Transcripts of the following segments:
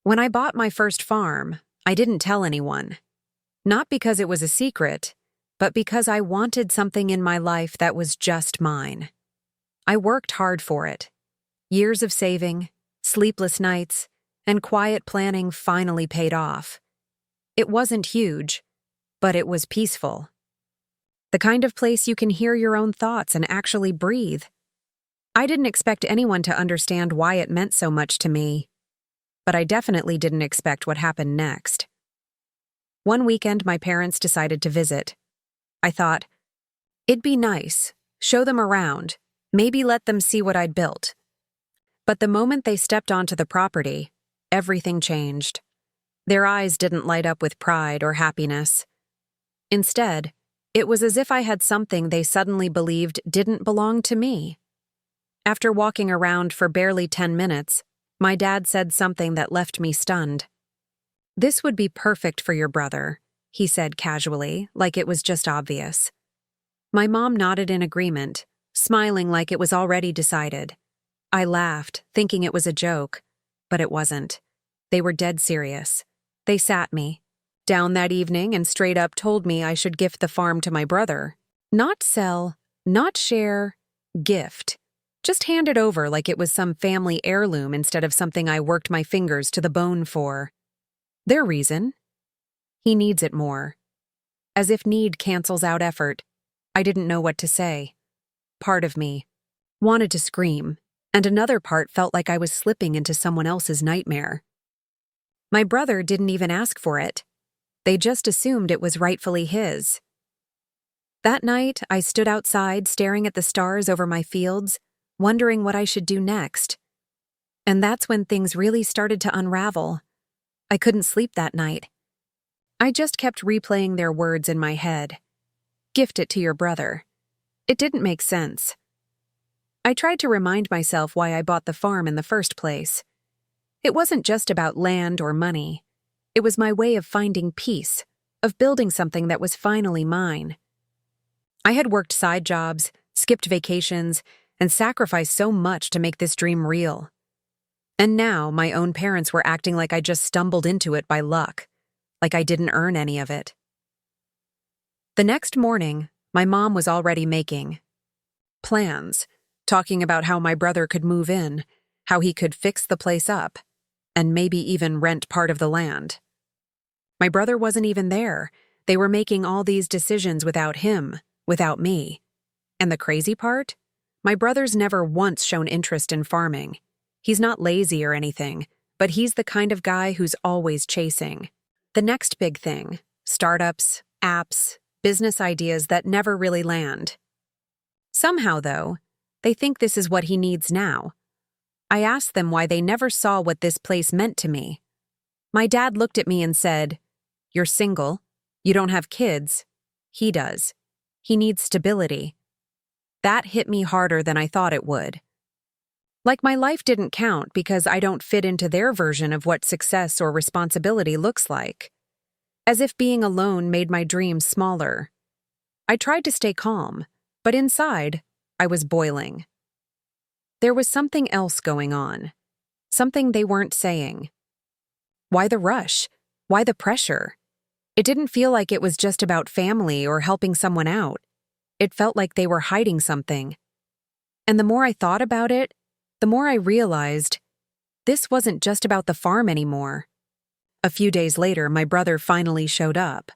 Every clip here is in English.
When I bought my first farm, I didn't tell anyone. Not because it was a secret, but because I wanted something in my life that was just mine. I worked hard for it. Years of saving, sleepless nights, and quiet planning finally paid off. It wasn't huge, but it was peaceful. The kind of place you can hear your own thoughts and actually breathe. I didn't expect anyone to understand why it meant so much to me, but I definitely didn't expect what happened next. One weekend, my parents decided to visit. I thought, it'd be nice, show them around, maybe let them see what I'd built. But the moment they stepped onto the property, everything changed. Their eyes didn't light up with pride or happiness. Instead, it was as if I had something they suddenly believed didn't belong to me. After walking around for barely 10 minutes, my dad said something that left me stunned. "This would be perfect for your brother," he said casually, like it was just obvious. My mom nodded in agreement, smiling like it was already decided. I laughed, thinking it was a joke, but it wasn't. They were dead serious. They sat me down that evening and straight up told me I should gift the farm to my brother. Not sell, not share, gift. Just hand it over like it was some family heirloom instead of something I worked my fingers to the bone for. Their reason? He needs it more. As if need cancels out effort. I didn't know what to say. Part of me wanted to scream, and another part felt like I was slipping into someone else's nightmare. My brother didn't even ask for it. They just assumed it was rightfully his. That night, I stood outside staring at the stars over my fields, wondering what I should do next. And that's when things really started to unravel. I couldn't sleep that night. I just kept replaying their words in my head. Gift it to your brother. It didn't make sense. I tried to remind myself why I bought the farm in the first place. It wasn't just about land or money. It was my way of finding peace, of building something that was finally mine. I had worked side jobs, skipped vacations, and sacrificed so much to make this dream real. And now my own parents were acting like I just stumbled into it by luck, like I didn't earn any of it. The next morning, my mom was already making plans, talking about how my brother could move in, how he could fix the place up, and maybe even rent part of the land. My brother wasn't even there. They were making all these decisions without him, without me. And the crazy part? My brother's never once shown interest in farming. He's not lazy or anything, but he's the kind of guy who's always chasing the next big thing, startups, apps, business ideas that never really land. Somehow, though, they think this is what he needs now. I asked them why they never saw what this place meant to me. My dad looked at me and said, "You're single. You don't have kids. He does. He needs stability." That hit me harder than I thought it would. Like my life didn't count because I don't fit into their version of what success or responsibility looks like. As if being alone made my dreams smaller. I tried to stay calm, but inside, I was boiling. There was something else going on. Something they weren't saying. Why the rush? Why the pressure? It didn't feel like it was just about family or helping someone out. It felt like they were hiding something. And the more I thought about it, the more I realized this wasn't just about the farm anymore. A few days later, my brother finally showed up.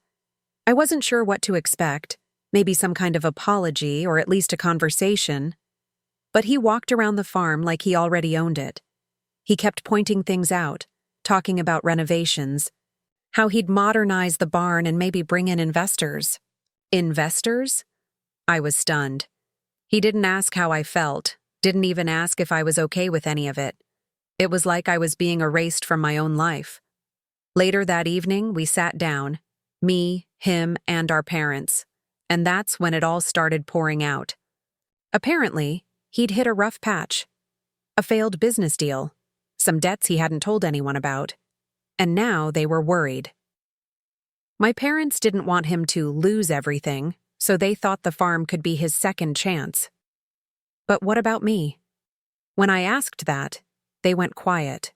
I wasn't sure what to expect, maybe some kind of apology or at least a conversation. But he walked around the farm like he already owned it. He kept pointing things out, talking about renovations, how he'd modernize the barn and maybe bring in investors. Investors? I was stunned. He didn't ask how I felt, didn't even ask if I was okay with any of it. It was like I was being erased from my own life. Later that evening, we sat down, me, him, and our parents, and that's when it all started pouring out. Apparently, he'd hit a rough patch. A failed business deal, some debts he hadn't told anyone about, and now they were worried. My parents didn't want him to lose everything, so they thought the farm could be his second chance. But what about me? When I asked that, they went quiet.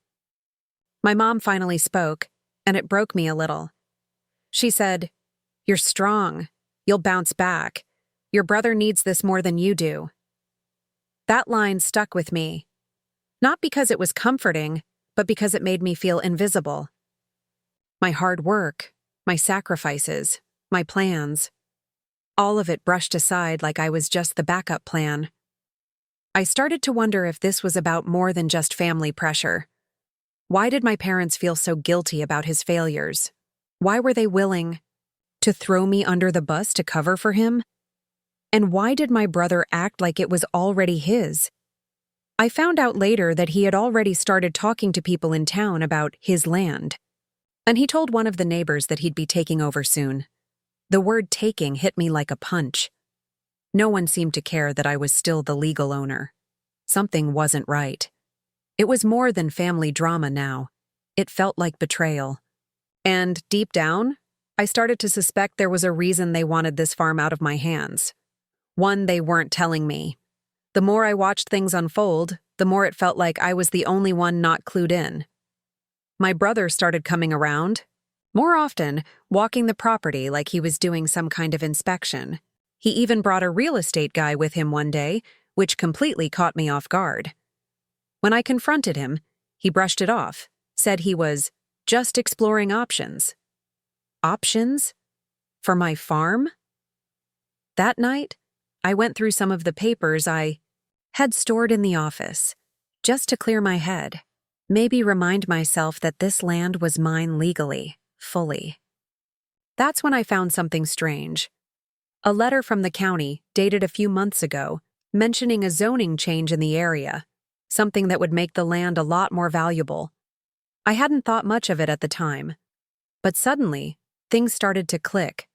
My mom finally spoke, and it broke me a little. She said, "You're strong. You'll bounce back. Your brother needs this more than you do." That line stuck with me, not because it was comforting, but because it made me feel invisible. My hard work, my sacrifices, my plans, all of it brushed aside like I was just the backup plan. I started to wonder if this was about more than just family pressure. Why did my parents feel so guilty about his failures? Why were they willing to throw me under the bus to cover for him? And why did my brother act like it was already his? I found out later that he had already started talking to people in town about his land. And he told one of the neighbors that he'd be taking over soon. The word taking hit me like a punch. No one seemed to care that I was still the legal owner. Something wasn't right. It was more than family drama now. It felt like betrayal. And deep down, I started to suspect there was a reason they wanted this farm out of my hands. One they weren't telling me. The more I watched things unfold, the more it felt like I was the only one not clued in. My brother started coming around, more often, walking the property like he was doing some kind of inspection. He even brought a real estate guy with him one day, which completely caught me off guard. When I confronted him, he brushed it off, said he was just exploring options. Options? For my farm? That night, I went through some of the papers I had stored in the office, just to clear my head, maybe remind myself that this land was mine legally, fully. That's when I found something strange. A letter from the county, dated a few months ago, mentioning a zoning change in the area, something that would make the land a lot more valuable. I hadn't thought much of it at the time, but suddenly, things started to click.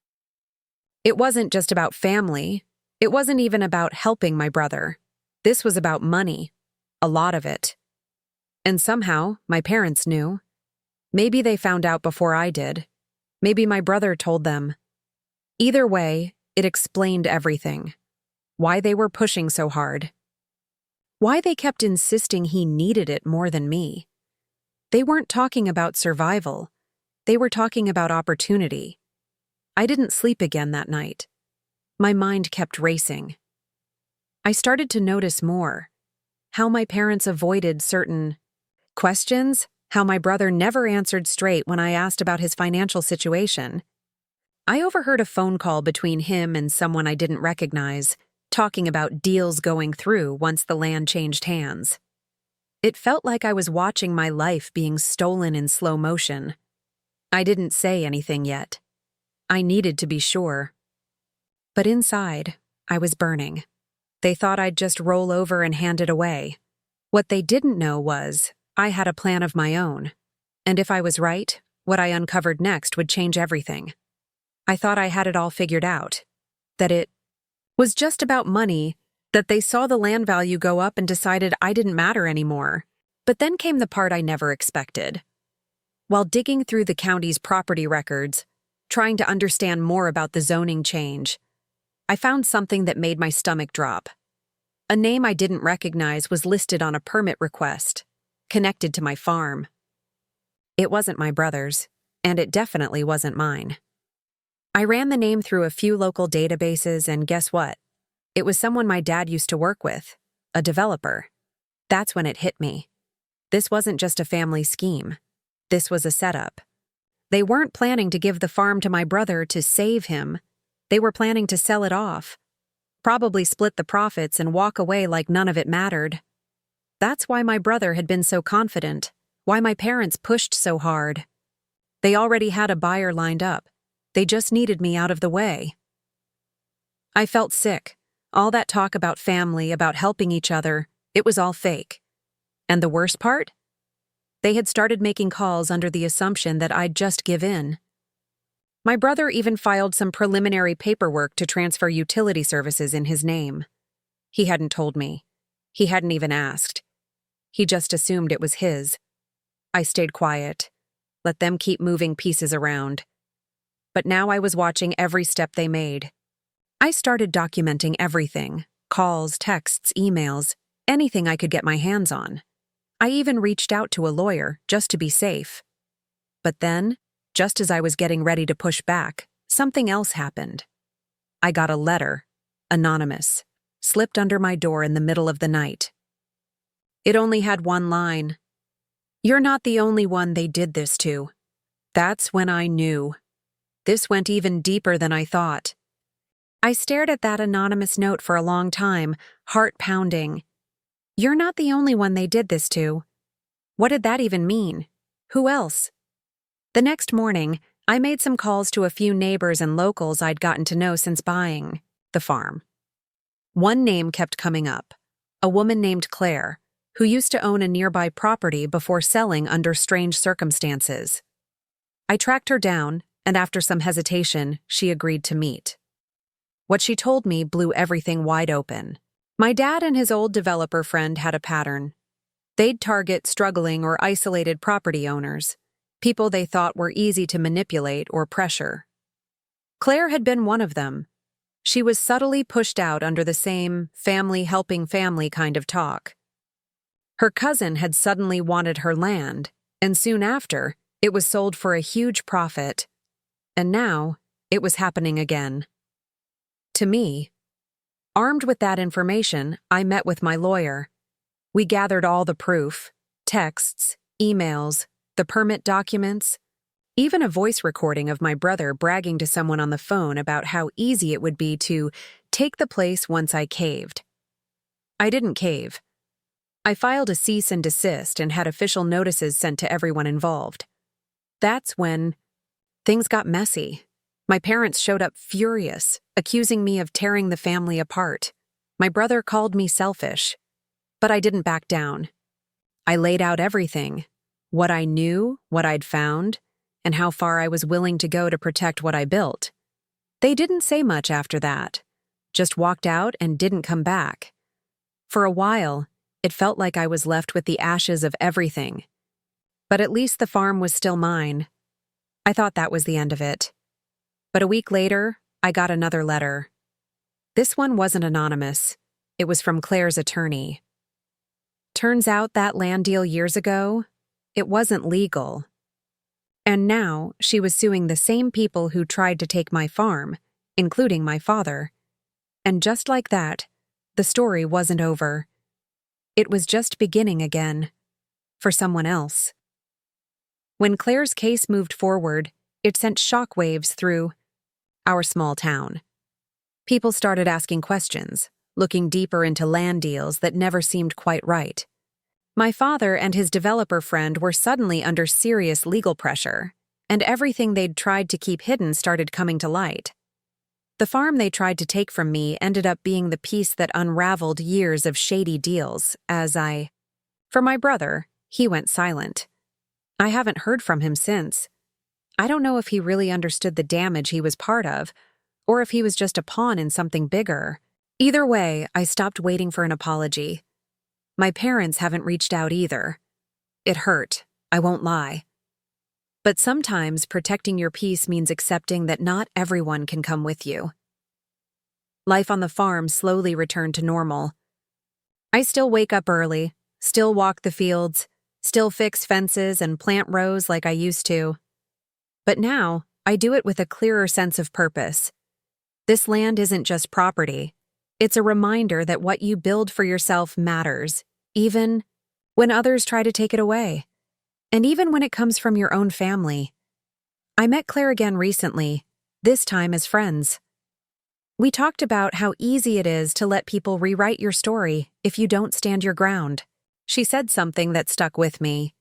It wasn't just about family. It wasn't even about helping my brother. This was about money, a lot of it. And somehow, my parents knew. Maybe they found out before I did. Maybe my brother told them. Either way, it explained everything. Why they were pushing so hard. Why they kept insisting he needed it more than me. They weren't talking about survival. They were talking about opportunity. I didn't sleep again that night. My mind kept racing. I started to notice more. How my parents avoided certain questions, how my brother never answered straight when I asked about his financial situation. I overheard a phone call between him and someone I didn't recognize, talking about deals going through once the land changed hands. It felt like I was watching my life being stolen in slow motion. I didn't say anything yet. I needed to be sure. But inside, I was burning. They thought I'd just roll over and hand it away. What they didn't know was I had a plan of my own. And if I was right, what I uncovered next would change everything. I thought I had it all figured out. That it was just about money, that they saw the land value go up and decided I didn't matter anymore. But then came the part I never expected. While digging through the county's property records, trying to understand more about the zoning change, I found something that made my stomach drop. A name I didn't recognize was listed on a permit request, connected to my farm. It wasn't my brother's, and it definitely wasn't mine. I ran the name through a few local databases, and guess what? It was someone my dad used to work with, a developer. That's when it hit me. This wasn't just a family scheme. This was a setup. They weren't planning to give the farm to my brother to save him. They were planning to sell it off, probably split the profits and walk away like none of it mattered. That's why my brother had been so confident, why my parents pushed so hard. They already had a buyer lined up. They just needed me out of the way. I felt sick. All that talk about family, about helping each other, it was all fake. And the worst part? They had started making calls under the assumption that I'd just give in. My brother even filed some preliminary paperwork to transfer utility services in his name. He hadn't told me. He hadn't even asked. He just assumed it was his. I stayed quiet, let them keep moving pieces around. But now I was watching every step they made. I started documenting everything, calls, texts, emails, anything I could get my hands on. I even reached out to a lawyer just to be safe. But then, just as I was getting ready to push back, something else happened. I got a letter, anonymous, slipped under my door in the middle of the night. It only had one line. "You're not the only one they did this to." That's when I knew. This went even deeper than I thought. I stared at that anonymous note for a long time, heart pounding. You're not the only one they did this to. What did that even mean? Who else? The next morning, I made some calls to a few neighbors and locals I'd gotten to know since buying the farm. One name kept coming up, a woman named Claire, who used to own a nearby property before selling under strange circumstances. I tracked her down, and after some hesitation, she agreed to meet. What she told me blew everything wide open. My dad and his old developer friend had a pattern. They'd target struggling or isolated property owners, people they thought were easy to manipulate or pressure. Claire had been one of them. She was subtly pushed out under the same family helping family kind of talk. Her cousin had suddenly wanted her land, and soon after, it was sold for a huge profit. And now, it was happening again. To me, armed with that information, I met with my lawyer. We gathered all the proof, texts, emails, the permit documents, even a voice recording of my brother bragging to someone on the phone about how easy it would be to take the place once I caved. I didn't cave. I filed a cease and desist and had official notices sent to everyone involved. That's when things got messy. My parents showed up furious, accusing me of tearing the family apart. My brother called me selfish, but I didn't back down. I laid out everything, what I knew, what I'd found, and how far I was willing to go to protect what I built. They didn't say much after that, just walked out and didn't come back. For a while, it felt like I was left with the ashes of everything. But at least the farm was still mine. I thought that was the end of it. But a week later, I got another letter. This one wasn't anonymous. It was from Claire's attorney. Turns out that land deal years ago, it wasn't legal. And now she was suing the same people who tried to take my farm, including my father. And just like that, the story wasn't over. It was just beginning again. For someone else. When Claire's case moved forward, it sent shockwaves through our small town. People started asking questions, looking deeper into land deals that never seemed quite right. My father and his developer friend were suddenly under serious legal pressure, and everything they'd tried to keep hidden started coming to light. The farm they tried to take from me ended up being the piece that unraveled years of shady deals For my brother, he went silent. I haven't heard from him since. I don't know if he really understood the damage he was part of, or if he was just a pawn in something bigger. Either way, I stopped waiting for an apology. My parents haven't reached out either. It hurt, I won't lie. But sometimes protecting your peace means accepting that not everyone can come with you. Life on the farm slowly returned to normal. I still wake up early, still walk the fields, still fix fences and plant rows like I used to. But now, I do it with a clearer sense of purpose. This land isn't just property. It's a reminder that what you build for yourself matters, even when others try to take it away. And even when it comes from your own family. I met Claire again recently, this time as friends. We talked about how easy it is to let people rewrite your story if you don't stand your ground. She said something that stuck with me.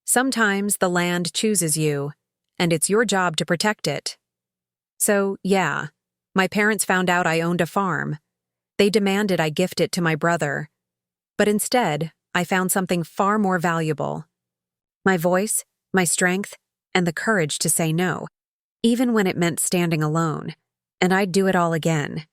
Sometimes the land chooses you, and it's your job to protect it. So, yeah, my parents found out I owned a farm. They demanded I gift it to my brother. But instead, I found something far more valuable. My voice, my strength, and the courage to say no, even when it meant standing alone. And I'd do it all again.